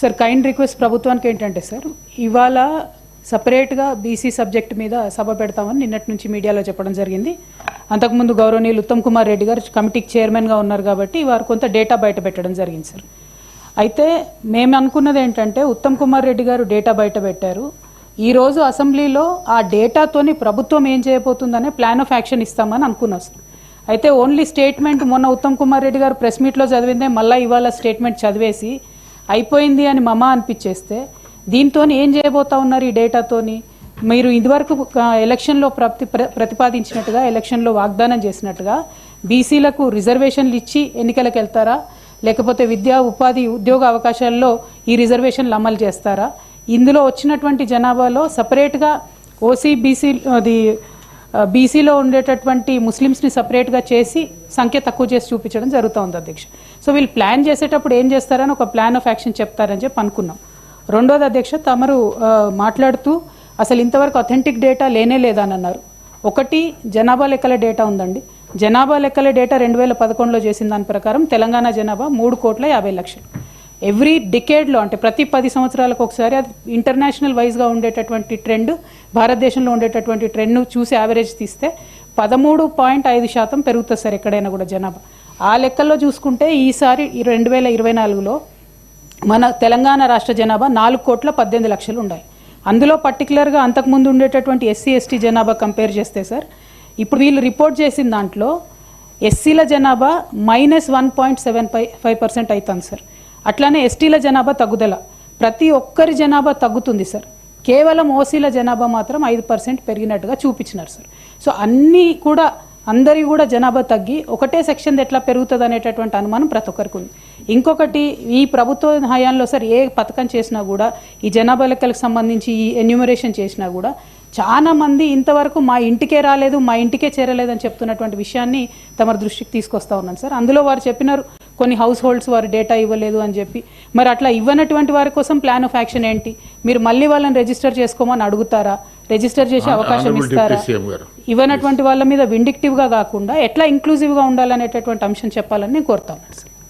Sir kind request ప్రభుత్వానికి ఏంటంటే sir, ఇవాళ సపరేట్గా బీసీ సబ్జెక్ట్ మీద సభ పెడతామని నిన్నటి నుంచి మీడియాలో చెప్పడం జరిగింది. అంతకుముందు గౌరవనీయులు ఉత్తమ్ కుమార్ రెడ్డి గారు కమిటీకి చైర్మన్గా ఉన్నారు కాబట్టి వారు కొంత డేటా బయట పెట్టడం జరిగింది సార్. అయితే మేము అనుకున్నది ఏంటంటే, ఉత్తమ్ కుమార్ రెడ్డి గారు డేటా బయట పెట్టారు. ఈరోజు అసెంబ్లీలో ఆ డేటాతోని ప్రభుత్వం ఏం చేయబోతుందనే ప్లాన్ ఆఫ్ యాక్షన్ ఇస్తామని అనుకున్నాం సార్. అయితే ఓన్లీ స్టేట్మెంట్ మొన్న ఉత్తమ్ కుమార్ రెడ్డి గారు ప్రెస్ మీట్లో చదివిందే మళ్ళీ ఇవాళ స్టేట్మెంట్ చదివేసి అయిపోయింది అని మమ అనిపించేస్తే, దీంతో ఏం చేయబోతా ఉన్నారు ఈ డేటాతోని? మీరు ఇదివరకు ఎలక్షన్లో ప్రతిపాదించినట్టుగా, ఎలక్షన్లో వాగ్దానం చేసినట్టుగా బీసీలకు రిజర్వేషన్లు ఇచ్చి ఎన్నికలకు వెళ్తారా, లేకపోతే విద్యా ఉపాధి ఉద్యోగ అవకాశాల్లో ఈ రిజర్వేషన్లు అమలు చేస్తారా? ఇందులో వచ్చినటువంటి జనాభాలో సపరేట్గా ఓసీ బీసీలో ఉండేటటువంటి ముస్లిమ్స్ని సపరేట్గా చేసి సంఖ్య తక్కువ చేసి చూపించడం జరుగుతుంది అధ్యక్ష. సో వీళ్ళు ప్లాన్ చేసేటప్పుడు ఏం చేస్తారని ఒక ప్లాన్ ఆఫ్ యాక్షన్ చెప్తారని చెప్పి అనుకున్నాం. రెండోది అధ్యక్ష, తమరు మాట్లాడుతూ అసలు ఇంతవరకు అథెంటిక్ డేటా లేనే లేదని అన్నారు. ఒకటి, జనాభా లెక్కల డేటా ఉందండి. జనాభా లెక్కల డేటా 2011లో చేసిన దాని ప్రకారం తెలంగాణ జనాభా 3,50,00,000. ఎవ్రీ డికేడ్లో, అంటే ప్రతి 10 సంవత్సరాలకు ఒకసారి, అది ఇంటర్నేషనల్ వైజ్గా ఉండేటటువంటి ట్రెండ్, భారతదేశంలో ఉండేటటువంటి ట్రెండ్ను చూసి యావరేజ్ తీస్తే 13.5% పెరుగుతుంది సార్ ఎక్కడైనా కూడా జనాభా. ఆ లెక్కల్లో చూసుకుంటే ఈసారి 2024లో మన తెలంగాణ రాష్ట్ర జనాభా 4,18,00,000 ఉన్నాయి. అందులో పర్టికులర్గా అంతకుముందు ఉండేటటువంటి ఎస్సీ ఎస్టీ జనాభా కంపేర్ చేస్తే సార్, ఇప్పుడు వీళ్ళు రిపోర్ట్ చేసిన దాంట్లో ఎస్సీల జనాభా -1.75% అవుతుంది సార్. అట్లానే ఎస్టీల జనాభా తగ్గుదల, ప్రతి ఒక్కరి జనాభా తగ్గుతుంది సార్. కేవలం ఓసీల జనాభా మాత్రం 5% పెరిగినట్టుగా చూపించినారు సార్. సో అన్నీ కూడా, అందరి కూడా జనాభా తగ్గి ఒకటే సెక్షన్ ఎట్లా పెరుగుతుంది అనేటటువంటి అనుమానం ప్రతి ఒక్కరికి ఉంది. ఇంకొకటి, ఈ ప్రభుత్వ హయాంలో సార్ ఏ పథకం చేసినా కూడా, ఈ జనాభా లెక్కలకు సంబంధించి ఈ ఎన్యూమరేషన్ చేసినా కూడా చాలా మంది ఇంతవరకు మా ఇంటికే రాలేదు, మా ఇంటికే చేరలేదని చెప్తున్నటువంటి విషయాన్ని తమ దృష్టికి తీసుకొస్తా ఉన్నాను సార్. అందులో వారు చెప్పినారు కొన్ని హౌస్ హోల్డ్స్ వారు డేటా ఇవ్వలేదు అని చెప్పి. మరి అట్లా ఇవ్వనటువంటి వారి కోసం ప్లాన్ ఆఫ్ యాక్షన్ ఏంటి? మీరు మళ్ళీ వాళ్ళని రిజిస్టర్ చేసుకోమని అడుగుతారా? రిజిస్టర్ చేసే అవకాశం ఇస్తారా? ఇవ్వనటువంటి వాళ్ళ మీద విండిక్టివ్గా కాకుండా ఎట్లా ఇంక్లూజివ్గా ఉండాలనేటటువంటి అంశం చెప్పాలని నేను కోరుతా ఉన్నాను సార్.